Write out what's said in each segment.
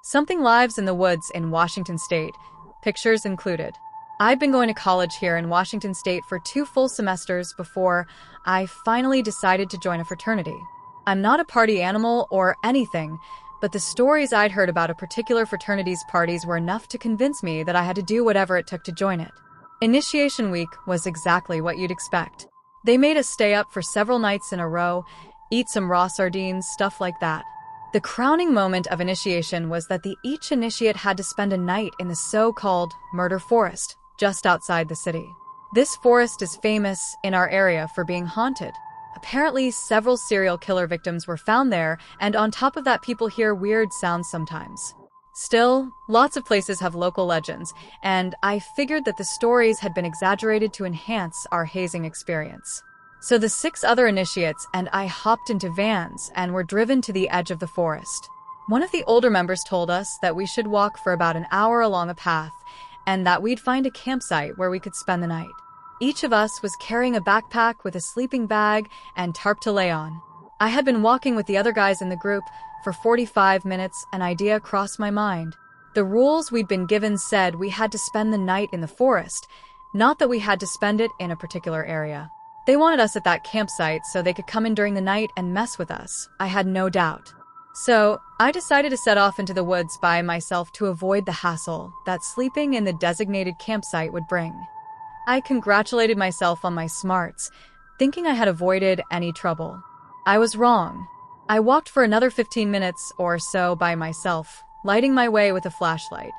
Something lives in the woods in Washington State, pictures included. I'd been going to college here in Washington State for 2 full semesters before I finally decided to join a fraternity. I'm not a party animal or anything, but the stories I'd heard about a particular fraternity's parties were enough to convince me that I had to do whatever it took to join it. Initiation week was exactly what you'd expect. They made us stay up for several nights in a row, eat some raw sardines, stuff like that. The crowning moment of initiation was that each initiate had to spend a night in the so-called murder forest, just outside the city. This forest is famous in our area for being haunted. Apparently, several serial killer victims were found there, and on top of that, people hear weird sounds sometimes. Still, lots of places have local legends, and I figured that the stories had been exaggerated to enhance our hazing experience. So the 6 other initiates and I hopped into vans and were driven to the edge of the forest. One of the older members told us that we should walk for about an hour along a path and that we'd find a campsite where we could spend the night. Each of us was carrying a backpack with a sleeping bag and tarp to lay on. I had been walking with the other guys in the group for 45 minutes. An idea crossed my mind. The rules we'd been given said we had to spend the night in the forest, not that we had to spend it in a particular area. They wanted us at that campsite so they could come in during the night and mess with us, I had no doubt. So, I decided to set off into the woods by myself to avoid the hassle that sleeping in the designated campsite would bring. I congratulated myself on my smarts, thinking I had avoided any trouble. I was wrong. I walked for another 15 minutes or so by myself, lighting my way with a flashlight.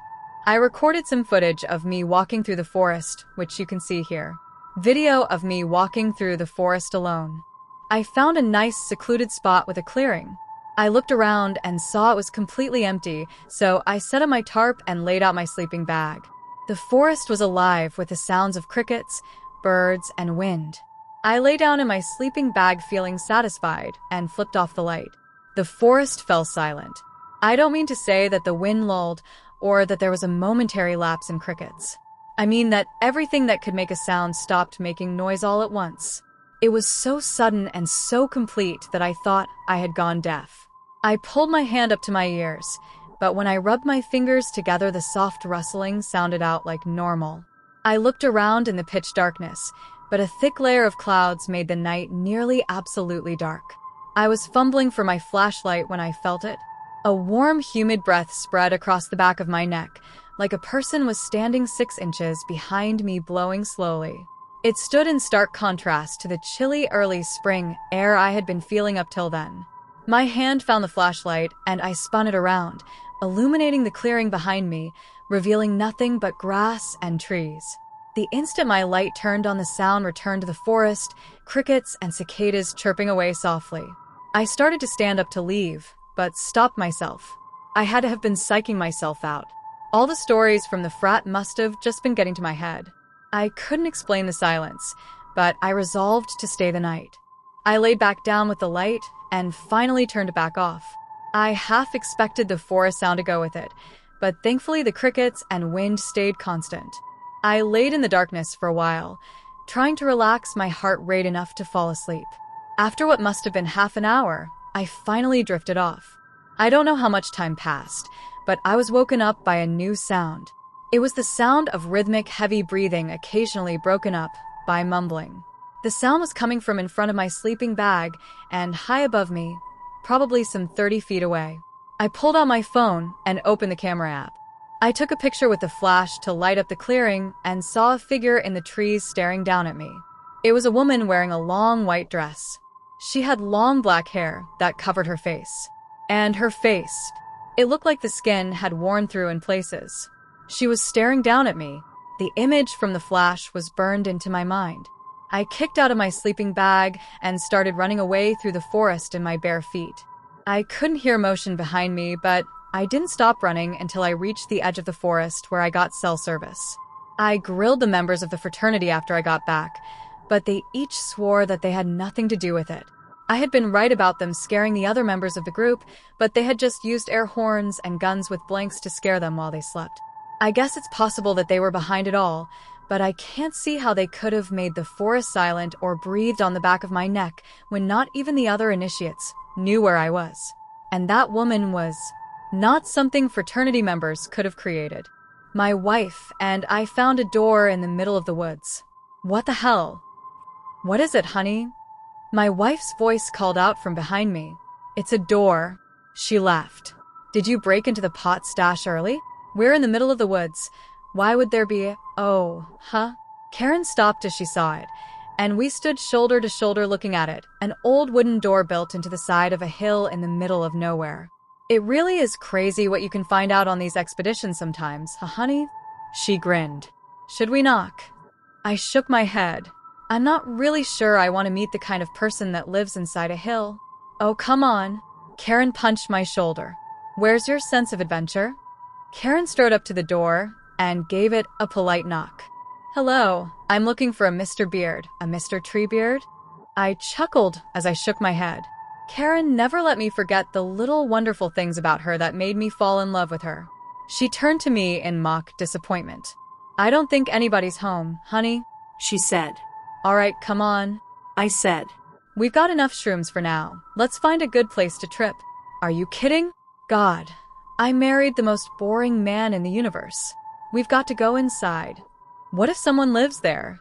I recorded some footage of me walking through the forest, which you can see here. Video of me walking through the forest alone. I found a nice secluded spot with a clearing. I looked around and saw it was completely empty, so I set up my tarp and laid out my sleeping bag. The forest was alive with the sounds of crickets, birds, and wind. I lay down in my sleeping bag feeling satisfied and flipped off the light. The forest fell silent. I don't mean to say that the wind lulled or that there was a momentary lapse in crickets. I mean that everything that could make a sound stopped making noise all at once. It was so sudden and so complete that I thought I had gone deaf. I pulled my hand up to my ears, but when I rubbed my fingers together, the soft rustling sounded out like normal. I looked around in the pitch darkness, but a thick layer of clouds made the night nearly absolutely dark. I was fumbling for my flashlight when I felt it. A warm, humid breath spread across the back of my neck, like a person was standing 6 inches behind me, blowing slowly. It stood in stark contrast to the chilly early spring air I had been feeling up till then. My hand found the flashlight, and I spun it around, illuminating the clearing behind me, revealing nothing but grass and trees. The instant my light turned on, the sound returned to the forest, crickets and cicadas chirping away softly. I started to stand up to leave, but stopped myself. I had to have been psyching myself out. All the stories from the frat must have just been getting to my head. I couldn't explain the silence, but I resolved to stay the night. I laid back down with the light and finally turned it back off. I half expected the forest sound to go with it, but thankfully the crickets and wind stayed constant. I laid in the darkness for a while, trying to relax my heart rate enough to fall asleep. After what must have been half an hour, I finally drifted off. I don't know how much time passed, but I was woken up by a new sound. It was the sound of rhythmic, heavy breathing, occasionally broken up by mumbling. The sound was coming from in front of my sleeping bag and high above me, probably some 30 feet away. I pulled out my phone and opened the camera app. I took a picture with the flash to light up the clearing and saw a figure in the trees staring down at me. It was a woman wearing a long white dress. She had long black hair that covered her face. And her face. It looked like the skin had worn through in places. She was staring down at me. The image from the flash was burned into my mind. I kicked out of my sleeping bag and started running away through the forest in my bare feet. I couldn't hear motion behind me, but I didn't stop running until I reached the edge of the forest where I got cell service. I grilled the members of the fraternity after I got back, but they each swore that they had nothing to do with it. I had been right about them scaring the other members of the group, but they had just used air horns and guns with blanks to scare them while they slept. I guess it's possible that they were behind it all, but I can't see how they could have made the forest silent or breathed on the back of my neck when not even the other initiates knew where I was. And that woman was Not something fraternity members could have created. My wife and I found a door in the middle of the woods. What the hell? What is it, honey? My wife's voice called out from behind me. It's a door. She laughed. Did you break into the pot stash early? We're in the middle of the woods. Why would there be huh? Karen stopped as she saw it, and we stood shoulder to shoulder looking at it, an old wooden door built into the side of a hill in the middle of nowhere. It really is crazy what you can find out on these expeditions sometimes, huh, honey? She grinned. Should we knock? I shook my head. I'm not really sure I want to meet the kind of person that lives inside a hill. Oh, come on. Karen punched my shoulder. Where's your sense of adventure? Karen strode up to the door and gave it a polite knock. Hello, I'm looking for a Mr. Beard, a Mr. Treebeard? I chuckled as I shook my head. Karen never let me forget the little wonderful things about her that made me fall in love with her. She turned to me in mock disappointment. I don't think anybody's home, honey, she said. All right, come on, I said. We've got enough shrooms for now. Let's find a good place to trip. Are you kidding? God, I married the most boring man in the universe. We've got to go inside. What if someone lives there?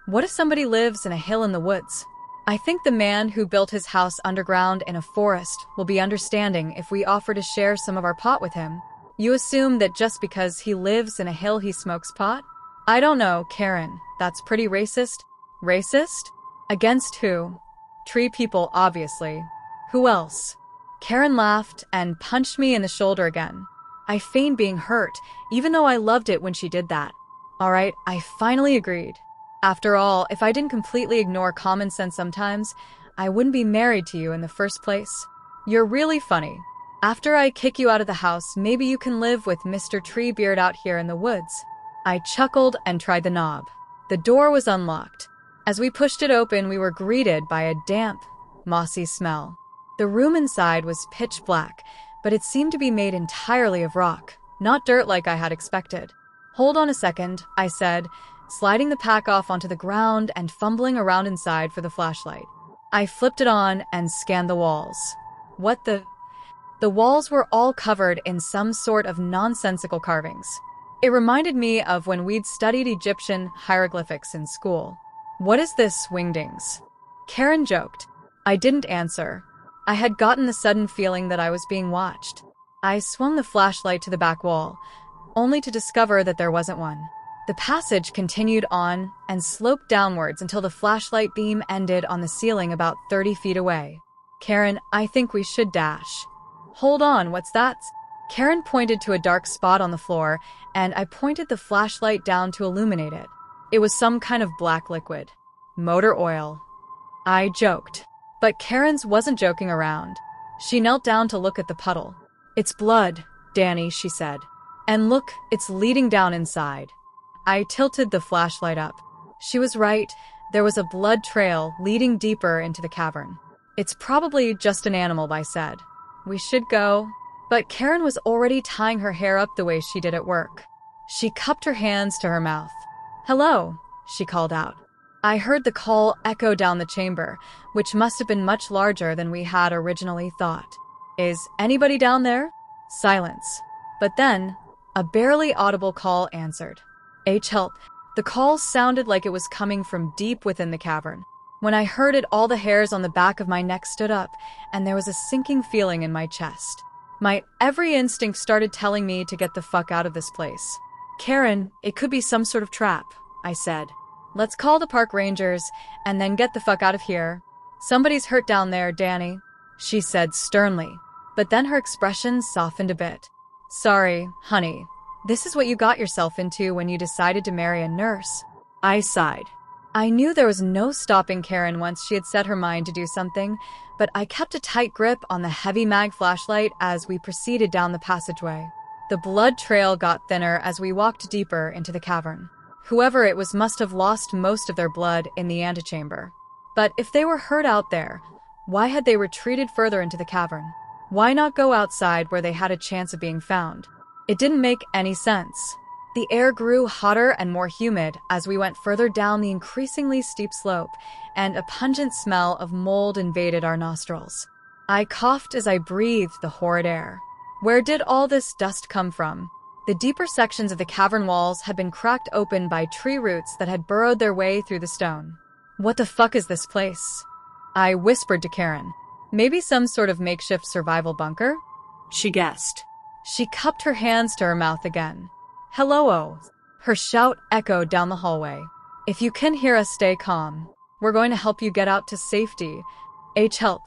What if somebody lives in a hill in the woods? I think the man who built his house underground in a forest will be understanding if we offer to share some of our pot with him. You assume that just because he lives in a hill he smokes pot? I don't know, Karen. That's pretty racist. Racist? Against who? Tree people, obviously. Who else? Karen laughed and punched me in the shoulder again. I feigned being hurt, even though I loved it when she did that. All right, I finally agreed. After all, if I didn't completely ignore common sense sometimes, I wouldn't be married to you in the first place. You're really funny. After I kick you out of the house, maybe you can live with Mr. Treebeard out here in the woods. I chuckled and tried the knob. The door was unlocked. As we pushed it open, we were greeted by a damp, mossy smell. The room inside was pitch black, but it seemed to be made entirely of rock, not dirt like I had expected. Hold on a second, I said, sliding the pack off onto the ground and fumbling around inside for the flashlight. I flipped it on and scanned the walls. What the? The walls were all covered in some sort of nonsensical carvings. It reminded me of when we'd studied Egyptian hieroglyphics in school. What is this, wingdings? Karen joked. I didn't answer. I had gotten the sudden feeling that I was being watched. I swung the flashlight to the back wall, only to discover that there wasn't one. The passage continued on and sloped downwards until the flashlight beam ended on the ceiling about 30 feet away. Karen, I think we should dash. Hold on, what's that? Karen pointed to a dark spot on the floor, and I pointed the flashlight down to illuminate it. It was some kind of black liquid. Motor oil. I joked. But Karen's wasn't joking around. She knelt down to look at the puddle. It's blood, Danny, she said. And look, it's leading down inside. I tilted the flashlight up. She was right. There was a blood trail leading deeper into the cavern. It's probably just an animal, I said. We should go. But Karen was already tying her hair up the way she did at work. She cupped her hands to her mouth. Hello, she called out. I heard the call echo down the chamber, which must have been much larger than we had originally thought. Is anybody down there? Silence. But then, a barely audible call answered. Help. The call sounded like it was coming from deep within the cavern. When I heard it, all the hairs on the back of my neck stood up, and there was a sinking feeling in my chest. My every instinct started telling me to get the fuck out of this place. Karen, it could be some sort of trap, I said. Let's call the park rangers and then get the fuck out of here. Somebody's hurt down there, Danny, she said sternly. But then her expression softened a bit. Sorry, honey. This is what you got yourself into when you decided to marry a nurse. I sighed. I knew there was no stopping Karen once she had set her mind to do something, but I kept a tight grip on the heavy mag flashlight as we proceeded down the passageway. The blood trail got thinner as we walked deeper into the cavern. Whoever it was must have lost most of their blood in the antechamber. But if they were hurt out there, why had they retreated further into the cavern? Why not go outside where they had a chance of being found? It didn't make any sense. The air grew hotter and more humid as we went further down the increasingly steep slope, and a pungent smell of mold invaded our nostrils. I coughed as I breathed the horrid air. Where did all this dust come from? The deeper sections of the cavern walls had been cracked open by tree roots that had burrowed their way through the stone. What the fuck is this place? I whispered to Karen. Maybe some sort of makeshift survival bunker? She guessed. She cupped her hands to her mouth again. Hello. Her shout echoed down the hallway. If you can hear us, stay calm. We're going to help you get out to safety. Help.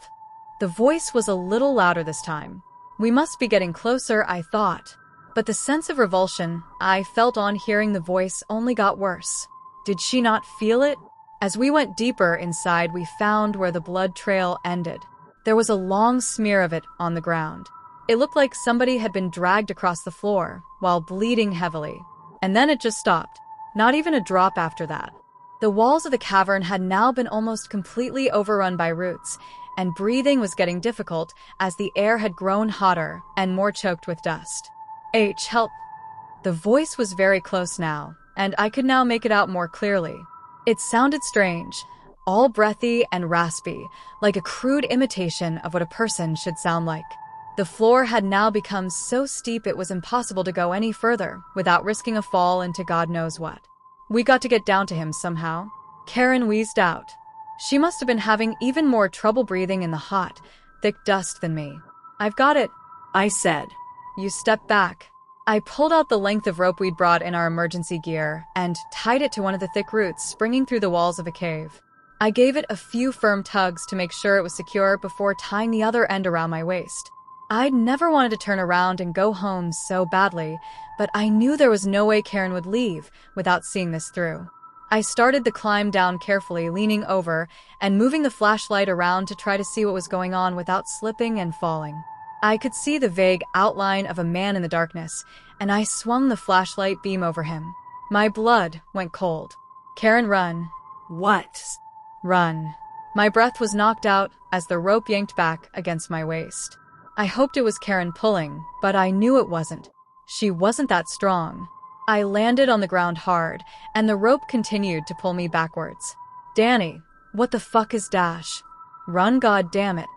The voice was a little louder this time. We must be getting closer, I thought. But the sense of revulsion I felt on hearing the voice only got worse. Did she not feel it? As we went deeper inside, we found where the blood trail ended. There was a long smear of it on the ground. It looked like somebody had been dragged across the floor while bleeding heavily. And then it just stopped. Not even a drop after that. The walls of the cavern had now been almost completely overrun by roots, and breathing was getting difficult as the air had grown hotter and more choked with dust. Help. The voice was very close now, and I could now make it out more clearly. It sounded strange, all breathy and raspy, like a crude imitation of what a person should sound like. The floor had now become so steep it was impossible to go any further without risking a fall into God knows what. We got to get down to him somehow. Karen wheezed out. She must have been having even more trouble breathing in the hot, thick dust than me. I've got it, I said. You stepped back. I pulled out the length of rope we'd brought in our emergency gear and tied it to one of the thick roots springing through the walls of a cave. I gave it a few firm tugs to make sure it was secure before tying the other end around my waist. I'd never wanted to turn around and go home so badly, but I knew there was no way Karen would leave without seeing this through. I started the climb down carefully, leaning over and moving the flashlight around to try to see what was going on without slipping and falling. I could see the vague outline of a man in the darkness, and I swung the flashlight beam over him. My blood went cold. Karen, run. What? Run. My breath was knocked out as the rope yanked back against my waist. I hoped it was Karen pulling, but I knew it wasn't. She wasn't that strong. I landed on the ground hard, and the rope continued to pull me backwards. Danny, what the fuck is Dash? Run, god damn it.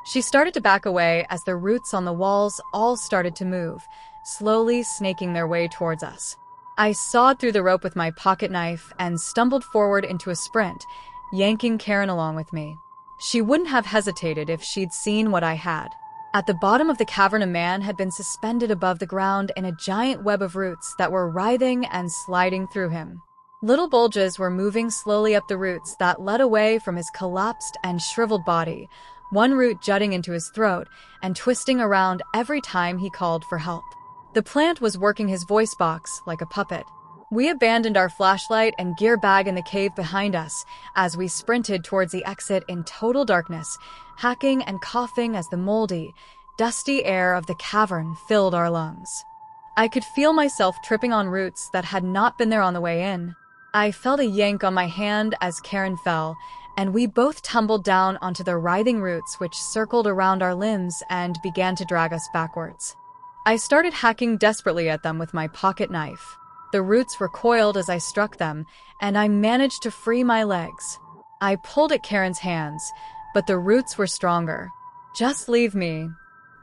She started to back away as the roots on the walls all started to move, slowly snaking their way towards us. I sawed through the rope with my pocket knife and stumbled forward into a sprint, yanking Karen along with me. She wouldn't have hesitated if she'd seen what I had. At the bottom of the cavern, a man had been suspended above the ground in a giant web of roots that were writhing and sliding through him. Little bulges were moving slowly up the roots that led away from his collapsed and shriveled body, one root jutting into his throat and twisting around every time he called for help. The plant was working his voice box like a puppet. We abandoned our flashlight and gear bag in the cave behind us as we sprinted towards the exit in total darkness, hacking and coughing as the moldy, dusty air of the cavern filled our lungs. I could feel myself tripping on roots that had not been there on the way in. I felt a yank on my hand as Karen fell, and we both tumbled down onto the writhing roots which circled around our limbs and began to drag us backwards. I started hacking desperately at them with my pocket knife. The roots recoiled as I struck them, and I managed to free my legs. I pulled at Karen's hands, but the roots were stronger. Just leave me,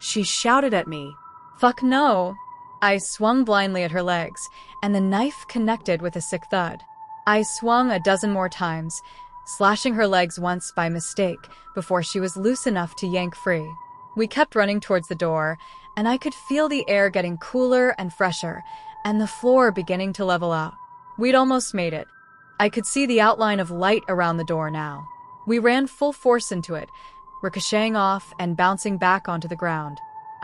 she shouted at me. Fuck no. I swung blindly at her legs, and the knife connected with a sick thud. I swung a dozen more times, slashing her legs once by mistake before she was loose enough to yank free. We kept running towards the door, and I could feel the air getting cooler and fresher, and the floor beginning to level out. We'd almost made it. I could see the outline of light around the door now. We ran full force into it, ricocheting off and bouncing back onto the ground.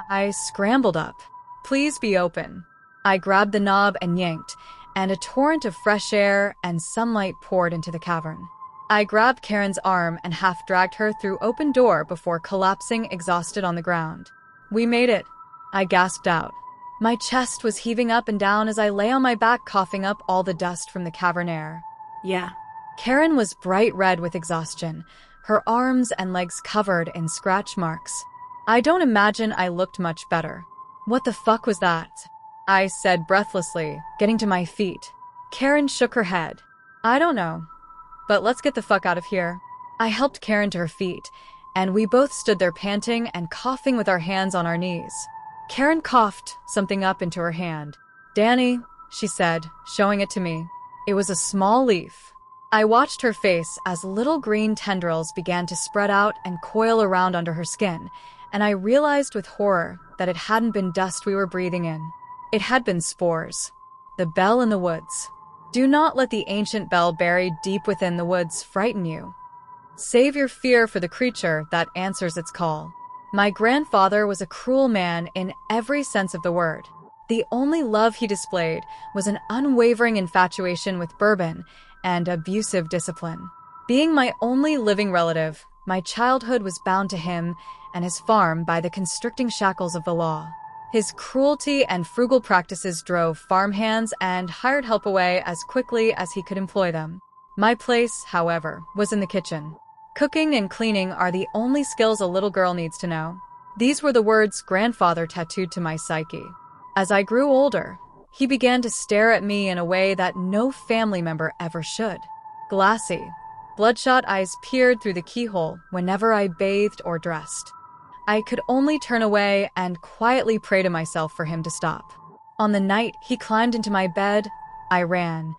I scrambled up. Please be open. I grabbed the knob and yanked, and a torrent of fresh air and sunlight poured into the cavern. I grabbed Karen's arm and half-dragged her through open door before collapsing exhausted on the ground. We made it, I gasped out. My chest was heaving up and down as I lay on my back coughing up all the dust from the cavern air. Yeah. Karen was bright red with exhaustion, her arms and legs covered in scratch marks. I don't imagine I looked much better. What the fuck was that? I said breathlessly, getting to my feet. Karen shook her head. I don't know, but let's get the fuck out of here. I helped Karen to her feet, and we both stood there panting and coughing with our hands on our knees. Karen coughed something up into her hand. "Danny," she said, showing it to me. It was a small leaf. I watched her face as little green tendrils began to spread out and coil around under her skin, and I realized with horror that it hadn't been dust we were breathing in. It had been spores. The bell in the woods. Do not let the ancient bell buried deep within the woods frighten you. Save your fear for the creature that answers its call. My grandfather was a cruel man in every sense of the word. The only love he displayed was an unwavering infatuation with bourbon and abusive discipline. Being my only living relative, my childhood was bound to him and his farm by the constricting shackles of the law. His cruelty and frugal practices drove farmhands and hired help away as quickly as he could employ them. My place, however, was in the kitchen. Cooking and cleaning are the only skills a little girl needs to know. These were the words grandfather tattooed to my psyche. As I grew older, he began to stare at me in a way that no family member ever should. Glassy, bloodshot eyes peered through the keyhole whenever I bathed or dressed. I could only turn away and quietly pray to myself for him to stop. On the night he climbed into my bed, I ran,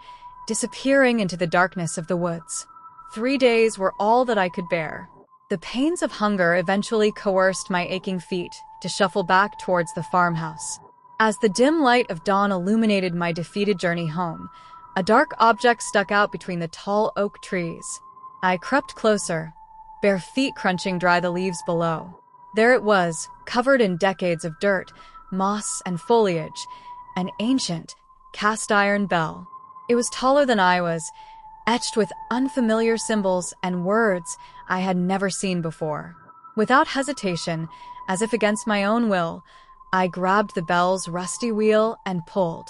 disappearing into the darkness of the woods. 3 days were all that I could bear. The pains of hunger eventually coerced my aching feet to shuffle back towards the farmhouse. As the dim light of dawn illuminated my defeated journey home, a dark object stuck out between the tall oak trees. I crept closer, bare feet crunching dry the leaves below. There it was, covered in decades of dirt, moss, and foliage, an ancient, cast-iron bell. It was taller than I was, etched with unfamiliar symbols and words I had never seen before. Without hesitation, as if against my own will, I grabbed the bell's rusty wheel and pulled.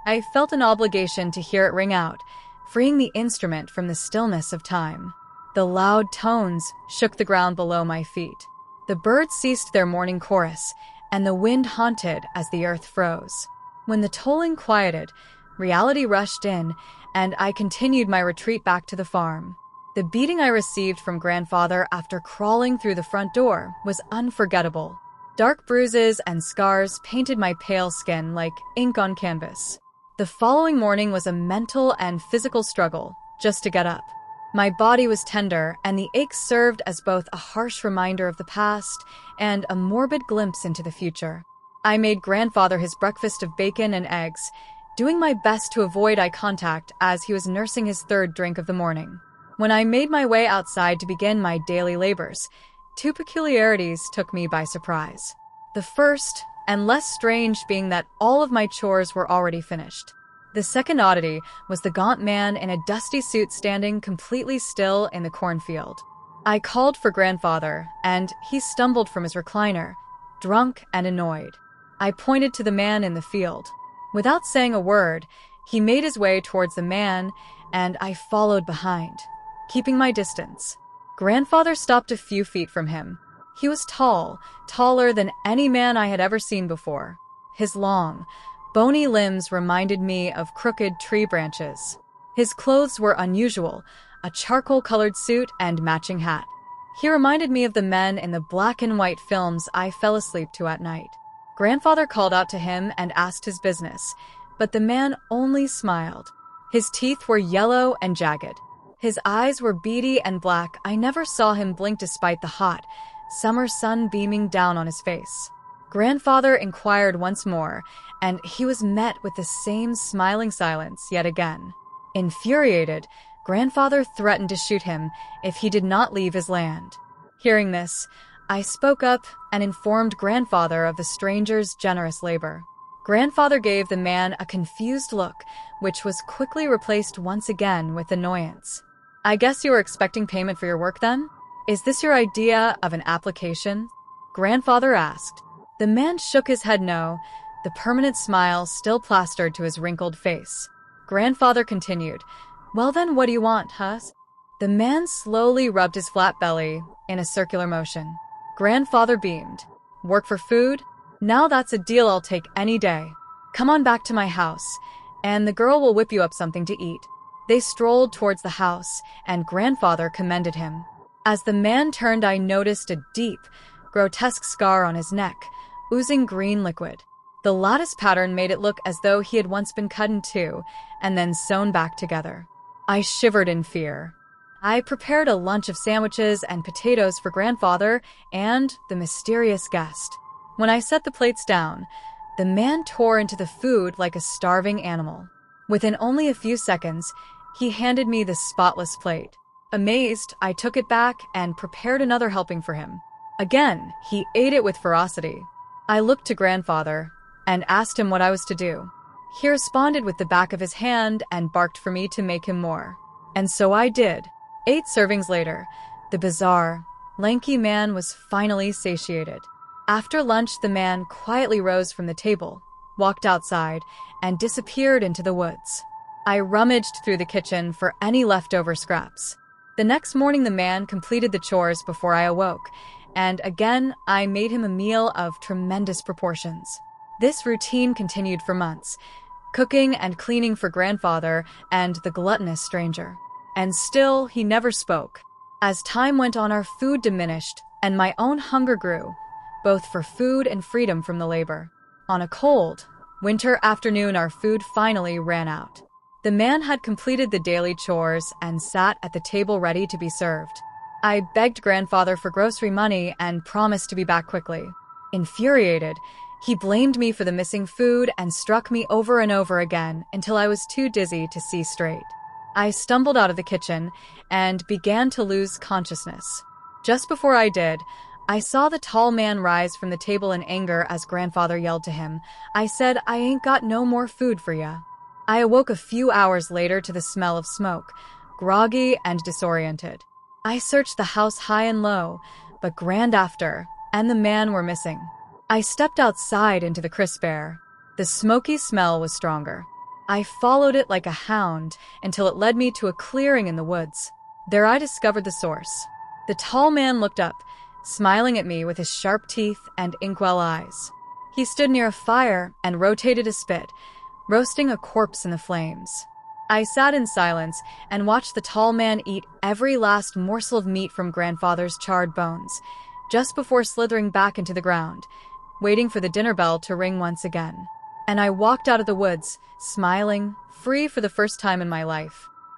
I felt an obligation to hear it ring out, freeing the instrument from the stillness of time. The loud tones shook the ground below my feet. The birds ceased their morning chorus, and the wind haunted as the earth froze. When the tolling quieted, reality rushed in, and I continued my retreat back to the farm. The beating I received from grandfather after crawling through the front door was unforgettable. Dark bruises and scars painted my pale skin like ink on canvas. The following morning was a mental and physical struggle just to get up. My body was tender, and the ache served as both a harsh reminder of the past and a morbid glimpse into the future. I made grandfather his breakfast of bacon and eggs, doing my best to avoid eye contact as he was nursing his third drink of the morning. When I made my way outside to begin my daily labors, 2 peculiarities took me by surprise. The first, and less strange, being that all of my chores were already finished. The second oddity was the gaunt man in a dusty suit standing completely still in the cornfield. I called for grandfather, and he stumbled from his recliner, drunk and annoyed. I pointed to the man in the field. Without saying a word, he made his way towards the man, and I followed behind, keeping my distance. Grandfather stopped a few feet from him. He was tall, taller than any man I had ever seen before. His long, bony limbs reminded me of crooked tree branches. His clothes were unusual, a charcoal-colored suit and matching hat. He reminded me of the men in the black and white films I fell asleep to at night. Grandfather called out to him and asked his business, but the man only smiled. His teeth were yellow and jagged. His eyes were beady and black. I never saw him blink despite the hot, summer sun beaming down on his face. Grandfather inquired once more, and he was met with the same smiling silence yet again. Infuriated, grandfather threatened to shoot him if he did not leave his land. Hearing this, I spoke up and informed grandfather of the stranger's generous labor. Grandfather gave the man a confused look, which was quickly replaced once again with annoyance. "I guess you were expecting payment for your work then? Is this your idea of an application?" Grandfather asked. The man shook his head no, the permanent smile still plastered to his wrinkled face. Grandfather continued, "Well then, what do you want, huh?" The man slowly rubbed his flat belly in a circular motion. Grandfather beamed. "Work for food? Now that's a deal I'll take any day. Come on back to my house, and the girl will whip you up something to eat." They strolled towards the house, and grandfather commended him. As the man turned, I noticed a deep, grotesque scar on his neck, oozing green liquid. The lattice pattern made it look as though he had once been cut in two and then sewn back together. I shivered in fear. I prepared a lunch of sandwiches and potatoes for grandfather and the mysterious guest. When I set the plates down, the man tore into the food like a starving animal. Within only a few seconds, he handed me the spotless plate. Amazed, I took it back and prepared another helping for him. Again, he ate it with ferocity. I looked to grandfather and asked him what I was to do. He responded with the back of his hand and barked for me to make him more. And so I did. 8 servings later, the bizarre, lanky man was finally satiated. After lunch, the man quietly rose from the table, walked outside, and disappeared into the woods. I rummaged through the kitchen for any leftover scraps. The next morning, the man completed the chores before I awoke, and again, I made him a meal of tremendous proportions. This routine continued for months, cooking and cleaning for grandfather and the gluttonous stranger. And still, he never spoke. As time went on, our food diminished, and my own hunger grew, both for food and freedom from the labor. On a cold, winter afternoon, our food finally ran out. The man had completed the daily chores and sat at the table ready to be served. I begged grandfather for grocery money and promised to be back quickly. Infuriated, he blamed me for the missing food and struck me over and over again until I was too dizzy to see straight. I stumbled out of the kitchen and began to lose consciousness. Just before I did, I saw the tall man rise from the table in anger as grandfather yelled to him. I said, "I ain't got no more food for ya." I awoke a few hours later to the smell of smoke, groggy and disoriented. I searched the house high and low, but grandafter and the man were missing. I stepped outside into the crisp air. The smoky smell was stronger. I followed it like a hound until it led me to a clearing in the woods. There I discovered the source. The tall man looked up, smiling at me with his sharp teeth and inkwell eyes. He stood near a fire and rotated a spit, roasting a corpse in the flames. I sat in silence and watched the tall man eat every last morsel of meat from grandfather's charred bones, just before slithering back into the ground, waiting for the dinner bell to ring once again. And I walked out of the woods, smiling, free for the first time in my life.